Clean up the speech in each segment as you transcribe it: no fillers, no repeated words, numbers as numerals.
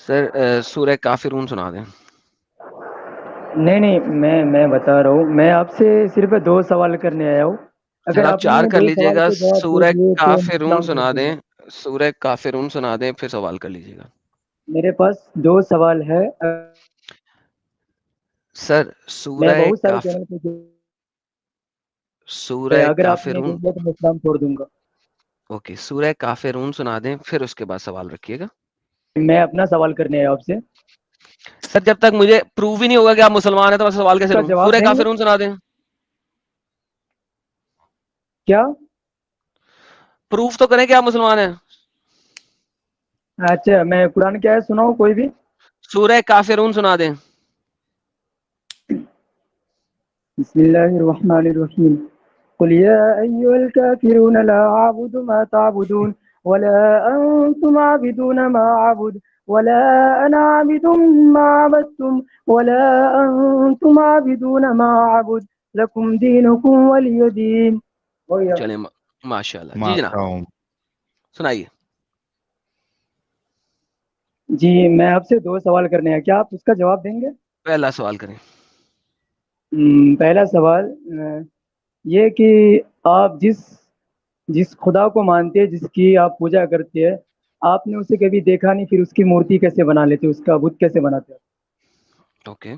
سر سورہ کافرون سنا دیں. نہیں میں بتا رہا ہوں، میں آپ سے صرف 2 سوال کرنے آیا ہوں. سر اگر آپ آپ نے 4 یہ کر 2 لیجیے سوال گا. کے جواب دے سورہ دیے تو میں کافرون اسلام چھوڑ سنا دوں دیں. گا. سورہ کافرون سنا دیں پھر سوال کر لیجیے گا. میرے پاس 2 سوال ہے. سر میں سورہ بہت سارے چینل پہ سورہ اگر آپ نے کافرون. دے دیا تو میں اسلام چھوڑ دوں گا. اوکے سورہ کافرون سنا دیں پھر اس کے بعد سوال رکھیے گا. میں اپنا سوال کرنے آیا آپ سے. سر جب تک مجھے پروو ہی نہیں ہوگا کہ آپ مسلمان ہیں تو میں سوال اس کیسے کا لوں. جواب سورہ دیں گے کافرون سنا دیں. کیا؟ پروف تو کریں کہ آپ مسلمان ہیں. اچھا میں قرآن کی آیت سناؤں کوئی بھی؟ سورہ کافرون سنا دیں. بسم اللہ الرحمن الرحیم. قل یا ایها الكافرون لا اعبد ما تعبدون ولا انتم عابدون ما اعبد ولا انا عابد ما عبدتم ولا انتم عابدون ما اعبد لكم دينكم ولي دين. چلیں ماشاء اللہ. جی جناب سنائیے. جی میں آپ سے 2 سوال کرنے ہیں، کیا آپ اس کا جواب دیں گے؟ پہلا سوال کریں. پہلا سوال یہ کہ آپ جس خدا کو مانتے ہیں، جس کی آپ پوجا کرتے ہیں، آپ نے اسے کبھی دیکھا نہیں، پھر اس کی مورتی کیسے بنا لیتے، اس کا بت کیسے بناتے ہیں؟ اوکے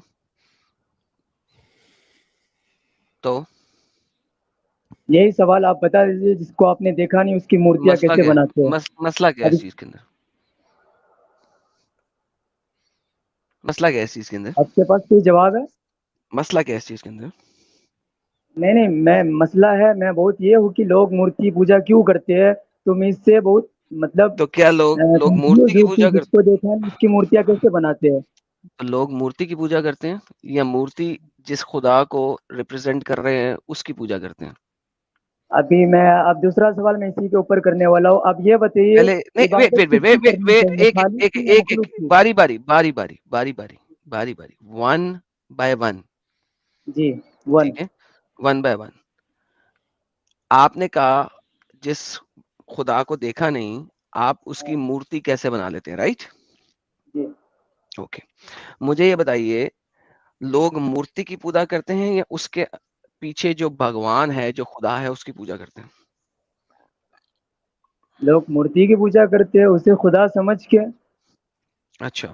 تو یہی سوال آپ بتا دیجیے. جس کو آپ نے دیکھا نہیں اس کی مورتیاں مسئلہ کیسے کیا بناتے ہیں؟ ہے؟ مسئلہ کیا ہے اب اس چیز کے اندر؟ مسئلہ کیا ہے اس چیز کے اندر؟ آپ کے پاس کوئی جواب ہے؟ مسئلہ کیا ہے اس چیز کے اندر؟ نہیں میں مسئلہ ہے، میں بہت یہ ہوں کہ لوگ مورتی پوجا کیوں کرتے ہیں، تو میں اس سے بہت مطلب تو کیا لوگ مورتی کنفیوز کی ہوں کہ پوجا جس کو کرتے دیکھا نہیں اس کی مورتیاں کیسے بناتے ہیں. لوگ مورتی کی پوجا کرتے ہیں یا مورتی جس خدا کو ریپرزینٹ کر رہے ہیں اس کی پوجا کرتے ہیں؟ ابھی میں اب دوسرا سوال میں اسی کے اوپر کرنے والا ہوں. اب یہ بتائیے پہلے نہیں ویٹ عبادت ویٹ کس ویٹ کی ویٹ کرنی ویٹ چاہیے، ایک خالق ایک کی یا ایک ایک مخلوق کی؟ باری باری باری باری باری باری باری باری ون بائی ون. جی 1. ٹھیک ہے ون بائی ون. آپ نے کہا جس خدا کو دیکھا نہیں آپ اس کی مورتی کیسے بنا لیتے ہیں، رائٹ؟ جی اوکے مجھے یہ بتائیے لوگ مورتی کی پوجا کرتے ہیں یا اس کے پیچھے جو بھگوان ہے جو خدا ہے اس کی پوجا کرتے ہیں؟ لوگ مورتی کی پوجا کرتے ہیں اسے خدا سمجھ کے. اچھا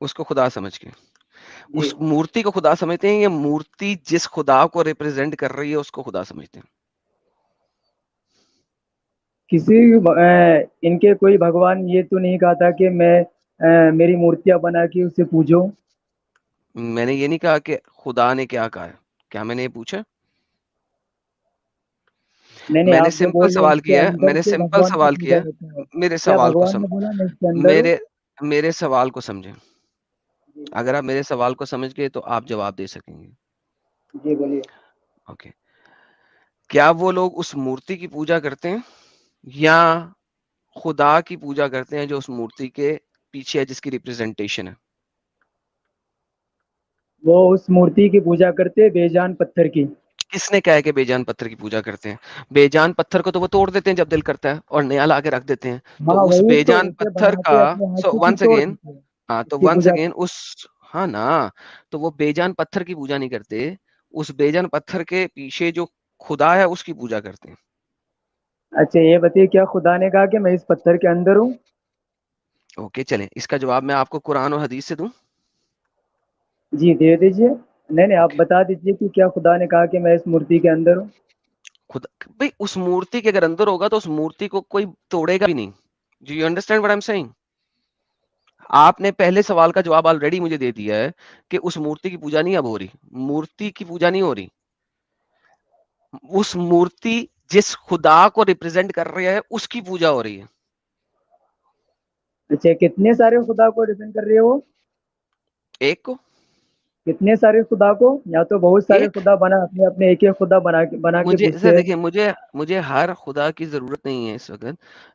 اس کو خدا سمجھ کے. جی اس مورتی کو خدا سمجھتے ہیں یا مورتی جس خدا کو ریپرزینٹ کر رہی ہے اس کو خدا سمجھتے ہیں؟ کسی ان کے کوئی بھگوان یہ تو نہیں کہا تھا کہ میں میری مورتیاں بنا کے اسے پوجو. میں نے یہ نہیں کہا کہ خدا نے کیا کہا ہے. کیا میں نے یہ پوچھا؟ نہیں میں نے آپ جو سمپل بول رہے ہیں سوال اس کے کیا ہے. میں اندر نے کے سمپل بھگوان کی سوال پوجا کیا کرتے ہیں. ہے. میرے کیا سوال کو بھگوان نے بولا میں اس کے اندر ہوں؟ میرے سوال کو سمجھیں. جی اگر آپ میرے سوال کو سمجھ گئے تو آپ جواب دے سکیں گے. جی بولیے. اوکے کیا وہ لوگ اس مورتی کی پوجا کرتے ہیں یا خدا کی پوجا کرتے ہیں جو اس مورتی کے پیچھے ہے جس کی ریپرزینٹیشن ہے؟ وہ اس مورتی کی پوجا کرتے بے جان پتھر کی. کس نے کہا ہے کہ بے جان پتھر کی پوجا کرتے ہیں؟ بے جان پتھر کو تو وہ توڑ دیتے ہیں جب دل کرتا ہے اور نیا لا کے رکھ دیتے ہیں. ہاں تو اس وہی بے تو جان اسے پتھر کا بناتے اپنے ہاتھ سے پھر ونس توڑ اگین دیتے ہیں اس تو کی ونس پوجا اگین کرتے. اس ہاں نا تو وہ بے جان پتھر کی پوجا نہیں کرتے. اس بے جان پتھر کے پیچھے جو خدا ہے اس کی پوجا کرتے ہیں. اچھا یہ بتائیے کیا خدا نے کہا کہ میں اس پتھر کے اندر ہوں؟ اوکے چلیں اس کا جواب میں آپ کو قرآن اور حدیث سے دوں. جی دے دیجیے. نہیں آپ اوکے بتا دیجیے کہ کیا خدا نے کہا کہ میں اس مورتی کے اندر ہوں؟ خدا بھائی اس مورتی کے اگر اندر ہوگا تو اس مورتی کو کوئی توڑے گا بھی نہیں. Do you understand what I am saying? آپ نے پہلے سوال کا جواب آلریڈی مجھے دے دیا ہے کہ اس مورتی کی پوجا نہیں اب ہو رہی. مورتی کی پوجا نہیں ہو رہی. اس مورتی جس خدا کو ریپرزینٹ کر رہی ہے اس کی پوجا ہو رہی ہے. اچھا کتنے سارے خدا کو ریپرزینٹ کر رہے ہو؟ ایک کو. کتنے سارے خدا کو؟ یا تو بہت سارے ایک خدا بنا اپنے ایک ایک خدا بنا کے مجھے سر پوچھتے ہیں. دیکھیے مجھے ہر خدا کی ضرورت نہیں ہے اس وقت.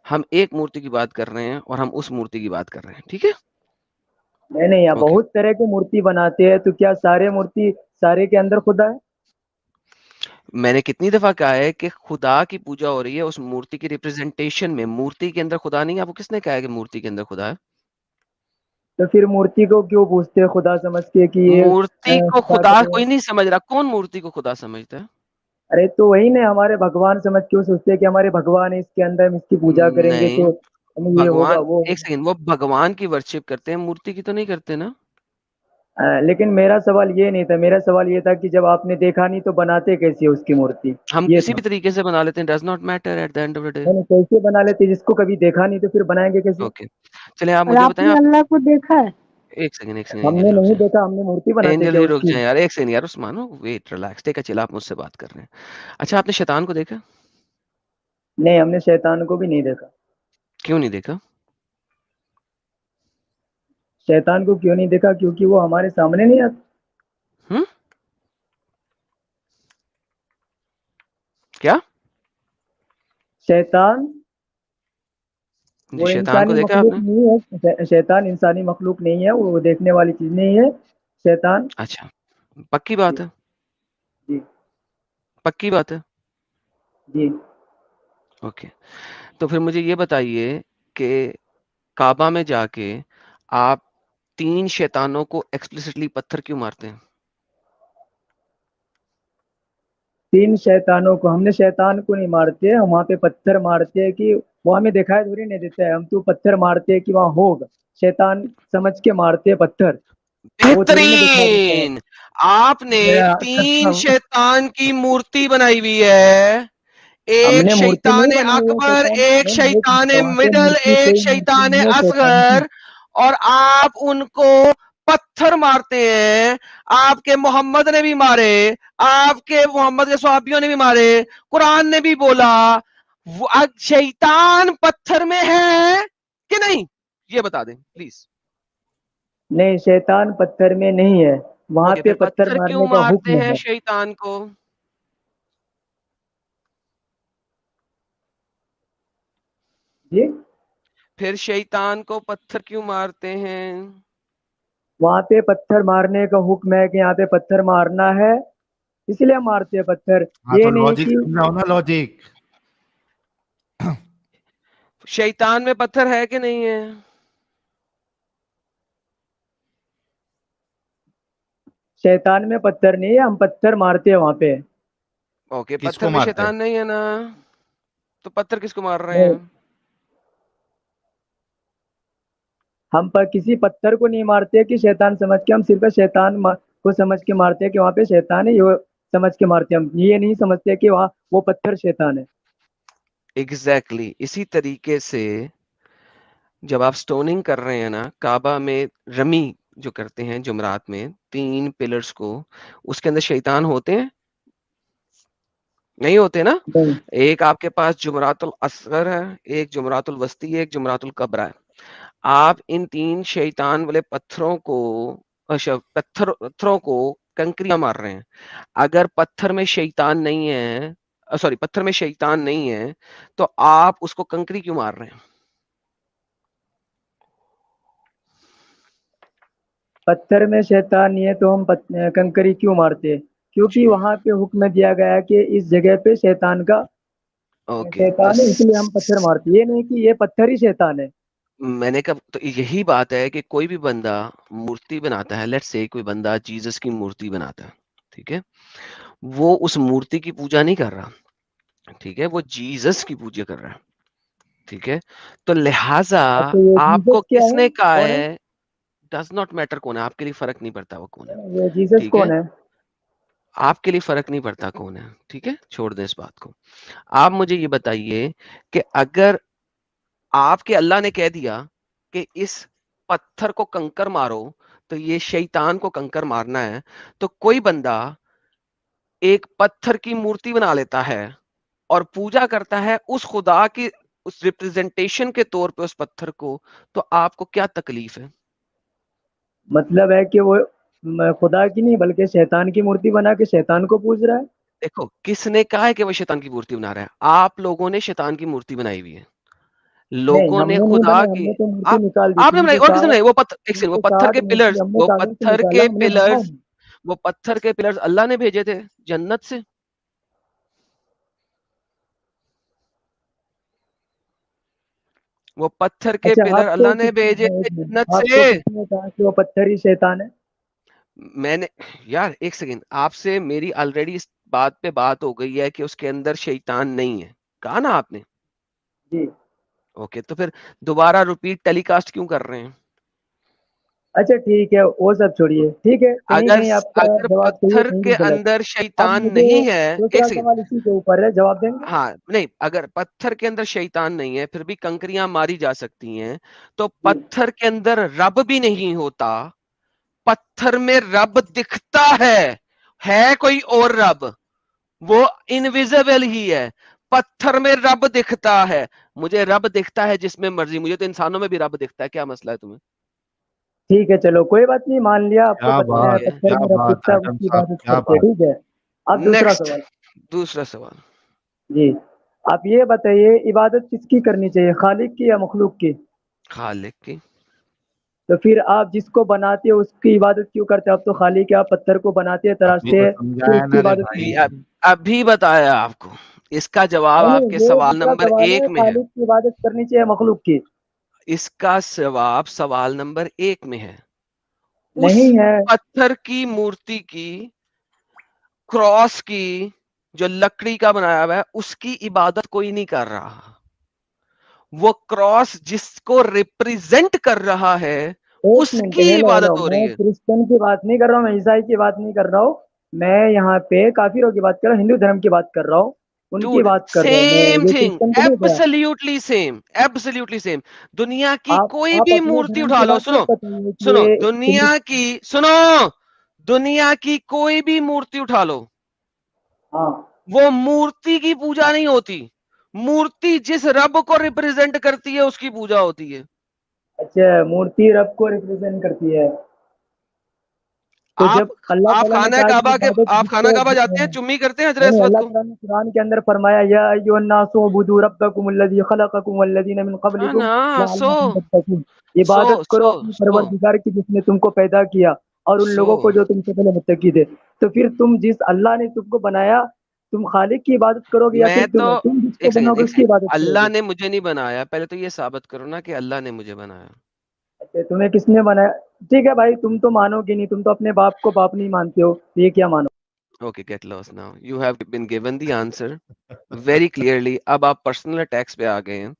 ہم ایک مورتی کی بات کر رہے ہیں اور ہم اس مورتی کی بات کر رہے ہیں. ٹھیک ہے نہیں یہاں اوکے بہت طرح کی مورتی بناتے ہیں، تو کیا سارے مورتی سارے کے اندر خدا ہے؟ میں نے کتنی دفعہ کہا ہے کہ خدا کی پوجا ہو رہی ہے اس مورتی کی ریپرزینٹیشن میں. مورتی کے اندر خدا نہیں ہے. آپ کو کس نے کہا ہے کہ مورتی کے اندر خدا ہے؟ تو پھر مورتی کو کیوں پوچھتے ہیں خدا سمجھ کے کہ یہ مورتی کو خدا طاقت ہے؟ کوئی نہیں سمجھ رہا. کون مورتی کو خدا سمجھتا ہے؟ ارے تو وہی نا ہمارے بھگوان سمجھ کیوں سوچتے ہیں کہ ہمارے بھگوان ہے، اس کے اندر ہم اس کی پوجا کریں گے نہیں، تو ہمیں یہ بھگوان ہوگا وہ ایک سیکنڈ، وہ بھگوان کی ورشپ کرتے ہیں، مورتی کی تو نہیں کرتے نا. لیکن میرا سوال یہ نہیں تھا، میرا سوال یہ تھا کہ جب آپ نے دیکھا نہیں تو بناتے کیسے اس کی مورتی، ہم یہ کسی تھا. بھی طریقے سے بنا لیتے ہیں، does not matter at the end of the day. یعنی کیسے بنا لیتے جس کو کبھی دیکھا نہیں تو پھر بنائیں گے کیسے؟ اوکے، چلیں آپ اور مجھے آپ بتائیں. نے آپ اللہ کو دیکھا ہے؟ ایک سیکنڈ ہم نے نہیں دیکھا، ہم نے مورتی بناتے اینجل کیا بھی اس رک کی؟ جائیں یار، ایک سیکنڈ یار عثمان، ویٹ ریلیکس، ٹیک اے چل، آپ مجھ سے بات کر رہے ہیں. اچھا، آپ نے شیطان کو دیکھا؟ نہیں، ہم نے شیطان کو بھی نہیں دیکھا. کیوں نہیں دیکھا؟ شیطان کو کیوں نہیں دیکھا؟ کیونکہ وہ ہمارے سامنے نہیں آتا. ہم؟ کیا؟ شیطان جی، وہ شیطان کو انسانی دیکھا آپ مخلوق نے؟ نہیں ہے، شیطان انسانی مخلوق نہیں ہے، وہ دیکھنے والی چیز نہیں ہے شیطان. اچھا، پکی بات ہے، جی پکی بات ہے. جی. اوکے، تو پھر مجھے یہ بتائیے کہ کعبہ میں جا کے آپ 3 شیطانوں کو ایکسپلسٹلی پتھر کیوں مارتے ہیں؟ 3 شیطانوں کو ہم نے شیطان کو نہیں مارتے، ہم وہاں پہ پتھر مارتے ہیں کہ وہ ہمیں دکھائی تھوڑی نہیں دیتا ہے، ہم تو پتھر مارتے ہیں کہ وہاں ہوگا، شیطان سمجھ کے مارتے ہیں پتھر، وہ تھوڑی نہ دکھائی دیتا ہے. بہترین. آپ نے 3 شیطان کی مورتی بنائی ہوئی ہے، ہم ایک نے مورتی شیطان نہیں بنائی ہے اکبر، شیطان، ایک شیطان وہاں پہ مڈل، مورتی ایک کوئی مورتی شیطان نہیں ہے شیطان کی. اصغر، اور آپ ان کو پتھر مارتے ہیں. آپ کے محمد نے بھی مارے، آپ کے محمد کے صحابیوں نے بھی مارے، قرآن نے بھی بولا. شیطان پتھر میں ہے کہ نہیں؟ یہ بتا دیں پلیز. نہیں، شیطان پتھر میں نہیں ہے، وہاں اوکے، پہ پھر پتھر پتھر کیوں مارنے کا مارتے حکم ہیں ہے. شیطان کو؟ جی، پھر شیطان کو پتھر کیوں مارتے ہیں؟ وہاں پہ پتھر مارنے کا حکم ہے کہ یہاں پہ پتھر مارنا ہے، اس لیے مارتے ہیں پتھر. ہاں یہ تو نہیں لاجک کہ سمجھاؤ نا، لاجک. شیطان میں پتھر ہے کہ نہیں ہے؟ شیطان میں پتھر نہیں ہے، ہم پتھر مارتے ہیں وہاں پہ. اوکے، کس پتھر کو میں مارتے ہیں؟ شیطان نہیں ہے نا، تو پتھر کس کو مار رہے نہیں، ہیں؟ ہم پر کسی پتھر کو نہیں مارتے کہ شیطان سمجھ کے، ہم صرف شیطان کو سمجھ کے مارتے ہیں کہ وہاں پہ شیطان ہے، یہ سمجھ کے مارتے ہیں. ہم یہ نہیں سمجھتے کہ وہاں وہ پتھر شیطان ہے. ایگزیکٹلی اسی طریقے سے جب آپ سٹوننگ کر رہے ہیں نا، کعبہ میں رمی جو کرتے ہیں جمرات میں 3 پلرز کو، اس کے اندر شیطان ہوتے ہیں؟ نہیں ہوتے نا. نہیں، ایک آپ کے پاس جمرات الاصغر ہے، ایک جمرات الوسطی ہے، ایک جمرات الکبریٰ ہے. آپ ان 3 شیطان والے پتھروں کو کنکریاں مار رہے ہیں. اگر پتھر میں شیطان نہیں ہے، پتھر میں شیطان نہیں ہے، تو آپ اس کو کنکری کیوں مار رہے ہیں؟ پتھر میں شیطان نہیں ہے تو ہم کنکری کیوں مارتے؟ کیونکہ جی، وہاں پہ حکم دیا گیا ہے کہ اس جگہ پہ شیطان کا اوکے. تو شیطان ہے، اس لیے ہم پتھر مارتے. یہ نہیں کہ یہ پتھر ہی شیطان ہے. میں نے کہا تو یہی بات ہے کہ کوئی بھی بندہ مورتی بناتا ہے، لیٹ سے کوئی بندہ جیزس کی مورتی بناتا ہے، ٹھیک ہے، وہ اس مورتی کی پوجا نہیں کر رہا، ٹھیک ہے، وہ جیزس کی پوجا کر رہا ہے، ٹھیک ہے. تو لہذا اچھا، یہ آپ کو جیسس کیا کس ہے؟ نے کہا کون ہے ہے، ڈز ناٹ میٹر کون ہے، آپ کے لیے فرق نہیں پڑتا وہ کون ہے، یہ جیسس ٹھیک ہے، کون ہے؟ آپ کے لیے فرق نہیں پڑتا کون ہے، ٹھیک ہے، چھوڑ دیں اس بات کو. آپ مجھے یہ بتائیے کہ اگر آپ کے اللہ نے کہہ دیا کہ اس پتھر کو کنکر مارو، تو یہ شیطان کو کنکر مارنا ہے، تو کوئی بندہ ایک پتھر کی مورتی بنا لیتا ہے اور پوجا کرتا ہے اس خدا کی اس ریپرزنٹیشن کے طور پہ اس پتھر کو، تو آپ کو کیا تکلیف ہے؟ مطلب ہے کہ وہ خدا کی نہیں بلکہ شیطان کی مورتی بنا کے شیطان کو پوج رہا ہے. دیکھو، کس نے کہا ہے کہ وہ شیطان کی مورتی بنا رہا ہے؟ آپ لوگوں نے شیطان کی مورتی بنائی ہوئی ہے، نہیں، لوگوں ہم نے نے نہیں خدا بنائی، ہم کی. نے تو مورتی آپ نکال دی آپ تھی. نے ان بنائی، کے اور کس نے ساتھ بنائی؟ ان وہ کے پتھر کے ساتھ پلرز، ہم نے کاغذ سے نکالا، ہم نے بنایا نہیں. وہ پتھر کے پلرز اللہ نے بھیجے تھے جنت سے. وہ پتھر کے اچھا پلر آپ کو اللہ نے بھیجے ایک منٹ، جنت آپ کو سے. کس نے کہا کہ وہ پتھر ہی شیطان ہے؟ میں نے یار ایک سیکنڈ، آپ سے میری آلریڈی اس بات پہ بات ہو گئی ہے کہ اس کے اندر شیطان نہیں ہے، کہا نا آپ نے. جی اوکے تو پھر دوبارہ ریپیٹ ٹیلی کاسٹ کیوں کر رہے ہیں؟ اچھا ٹھیک ہے، وہ سب چھوڑیے، ٹھیک ہے، کہیں اگر کہیں آپ کا اگر جواب صحیح ہے پتھر کہیں کے بھی غلط. اندر اب شیطان مجھے نہیں ہے، ایک دوسرا سیکنڈ، سوال اسی کے اوپر ہے، جواب دیں گے؟ ہاں نہیں، اگر پتھر کے اندر شیطان نہیں ہے پھر بھی کنکریاں ماری جا سکتی ہیں، تو جی پتھر کے اندر رب بھی نہیں ہوتا. پتھر میں رب دکھتا ہے کوئی اور رب، وہ انویزیبل ہی ہے. پتھر میں رب دکھتا ہے، مجھے رب دکھتا ہے جس میں مرضی، مجھے تو انسانوں میں بھی رب دکھتا ہے، کیا مسئلہ ہے تمہیں؟ ٹھیک ہے، چلو کوئی بات نہیں، مان لیا آپ کو کیا بات ہے، پتھر کیا میں رب بات دکھتا ہے ہے، اس ایٹم کی صاحب، عبادت کیا کرتے ہیں، بات. ٹھیک ہے. اب دوسرا نیکسٹ، سوال. دوسرا سوال. جی آپ یہ بتائیے، عبادت کس کی کرنی چاہیے، خالق کی یا مخلوق کی؟ خالق کی. تو پھر آپ جس کو بناتے ہو اس کی عبادت کیوں کرتے ہیں؟ آپ تو خالق ہے، آپ پتھر کو بناتے ہیں، ابھی تراشتے تو ہیں، پھر سمجھایا اس کی نا رے عبادت کیوں بھائی. کرتے ہیں؟ ابھی بتایا آپ کو، اس کا جواب نہیں آپ نہیں، کے یہ سوال دوسرا نمبر سوال ہے، 1 میں ہے. خالق کی عبادت کرنی چاہیے مخلوق کی؟ اس کا جواب سوال نمبر 1 میں ہے. اس نہیں ہے. پتھر کی مورتی کی، کراس کی، جو لکڑی کا بنایا ہوا ہے، اس کی عبادت کوئی نہیں کر رہا. وہ کراس جس کو ریپریزنٹ کر رہا ہے ایک اس منٹ، کی ہیلو ہیلو، عبادت ہو میں رہی ہے. کرسچن کی بات نہیں کر رہا ہوں، میں عیسائی کی بات نہیں کر رہا ہوں، میں یہاں پہ کافروں کی بات کر رہا ہوں، ہندو دھرم کی بات کر رہا ہوں، ان کی ڈوڈ بات کر رہا ہوں میں، سیم یہ تھنگ، کرسچن کو نہیں کہا. Absolutely same, absolutely same. دنیا کی کوئی آپ بھی اپنے مورتی دھرم اٹھا کی لو، بات سنو مت بتائیے کہ سنو، یہ دنیا کی، سنو، دنیا کی کوئی بھی مورتی اٹھا لو، ہاں وہ مورتی کی پوجا نہیں ہوتی. مورتی جس رب کو ریپریزنٹ کرتی ہے اس کی پوجا ہوتی ہے. اچھا، مورتی رب کو ریپرزینٹ کرتی ہے. تو آپ جب اللہ آپ تعالیٰ نے خانہ کہا کہ کعبہ کے، عبادت آپ جس خانہ کو، کعبہ جاتے ہیں، چمی کرتے ہیں حضرت نہیں اسود اللہ کو؟ تعالیٰ نے قرآن کے اندر فرمایا یا ایھا الناس اعبدوا ربکم الذی خلقکم والذین من ہاں قبلکم نا. سو لعلکم تتقون. سو عبادت کرو سو اپنے سو پروردگار کی جس نے تم کو پیدا کیا، اور ان سو لوگوں کو جو تم سے پہلے متقی تھے. تو پھر تم جس اللہ نے تم کو بنایا، تم خالق کی عبادت کرو گے یا میں پھر تو تم جس کو ایک سیکنڈ، بناؤ گے ایک اس کی سیکنڈ، عبادت کرو اللہ گے؟ نے مجھے نہیں بنایا، پہلے تو یہ ثابت کرو نا کہ اللہ نے مجھے بنایا. اچھا، تمہیں کس نے بنایا؟ ٹھیک ہے بھائی، تم تو مانو گے نہیں، تم تو اپنے باپ کو باپ نہیں مانتے ہو، تو یہ کیا مانو؟ Okay, get lost now. You have been given the answer very clearly. اب آپ پرسنل اٹیکس پہ آ گئے ہیں،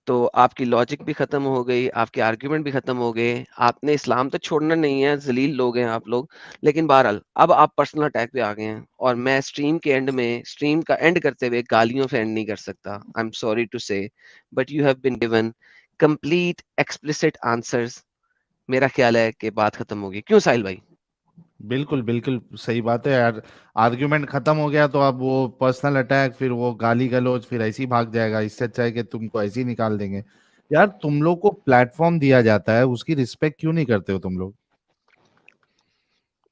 تو آپ کی لاجک بھی ختم ہو گئی، آپ کے آرگیومنٹ بھی ختم ہو گئے. آپ نے اسلام تو چھوڑنا نہیں ہے، ذلیل لوگ ہیں آپ لوگ. لیکن بہرحال اب آپ پرسنل اٹیک پہ آ گئے ہیں، اور میں اسٹریم کے اینڈ میں، اسٹریم کا اینڈ کرتے ہوئے گالیوں سے اینڈ نہیں کر سکتا. آئی ایم سوری ٹو سے، but you have been given complete explicit answers. میرا خیال ہے کہ بات ختم ہوگی. کیوں ساحل بھائی؟ بالکل بالکل صحیح بات ہے یار. آرگیومنٹ ختم ہو گیا تو اب وہ پرسنل اٹیک، پھر وہ گالی گلوچ، پھر ایسی بھاگ جائے گا. اس سے اچھا ہے کہ تم کو ایسے ہی نکال دیں گے. یار تم لوگ کو پلیٹ فارم دیا جاتا ہے، اس کی رسپیکٹ کیوں نہیں کرتے ہو تم لوگ؟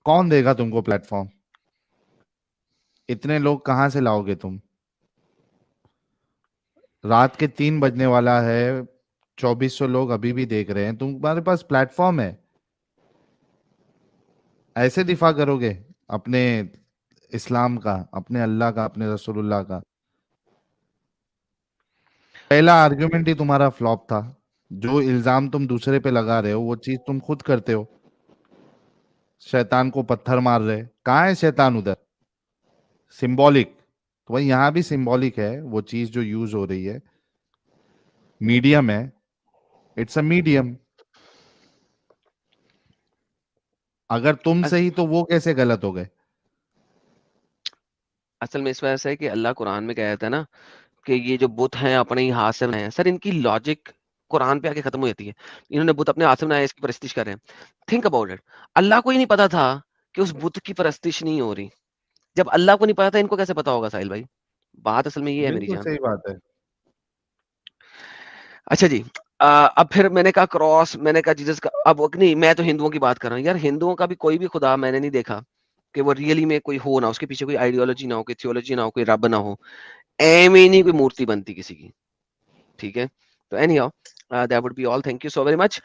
کون دے گا تم کو پلیٹ فارم؟ اتنے لوگ کہاں سے لاؤ گے تم؟ رات کے 3 بجنے والا ہے، 2400 لوگ ابھی بھی دیکھ رہے ہیں، تمہارے پاس پلیٹ فارم ہے. ایسے دفاع کرو گے اپنے اسلام کا، اپنے اللہ کا، اپنے رسول اللہ کا؟ پہلا آرگیومنٹ ہی تمہارا فلاپ تھا. جو الزام تم دوسرے پہ لگا رہے ہو وہ چیز تم خود کرتے ہو. شیطان کو پتھر مار رہے، کہاں ہے شیطان؟ ادھر سمبولک. تو وہی یہاں بھی سمبولک ہے، وہ چیز جو یوز ہو رہی ہے میڈیم ہے. It's a medium. اگر تم صحیح تو وہ کیسے غلط ہو گئے؟ اصل میں اس وجہ سے کہ اللہ قرآن میں کہتا ہے نا کہ یہ جو بت ہیں اپنے ہی ہاتھ سے بنائے ہیں. سر ان کی لاجک قرآن پہ آ کے ختم ہو جاتی ہے. انہوں نے بت اپنے ہاتھ سے بنایا، اس کی پرستش کر رہے ہیں. Think about it. اللہ کو ہی نہیں پتا تھا کہ اس بت کی پرستش نہیں ہو رہی. جب اللہ کو نہیں پتا تھا، ان کو کیسے پتا ہوگا ساحل بھائی؟ بات اصل میں یہ ہے میری بالکل جان. صحیح بات ہے. اچھا جی، اب پھر میں نے کہا کراس، میں نے کہا جیسس کا. اب نہیں، میں تو ہندوؤں کی بات کر رہا ہوں. یار ہندوؤں کا بھی کوئی بھی خدا میں نے نہیں دیکھا کہ وہ ریئلی میں کوئی ہو، نہ اس کے پیچھے کوئی آئیڈیالوجی نہ ہو، کوئی تھیولوجی نہ ہو، کوئی رب نہ ہو. ایم ہی نہیں کوئی مورتی بنتی کسی کی. ٹھیک ہے، تو anyhow that would be all. Thank you so very much.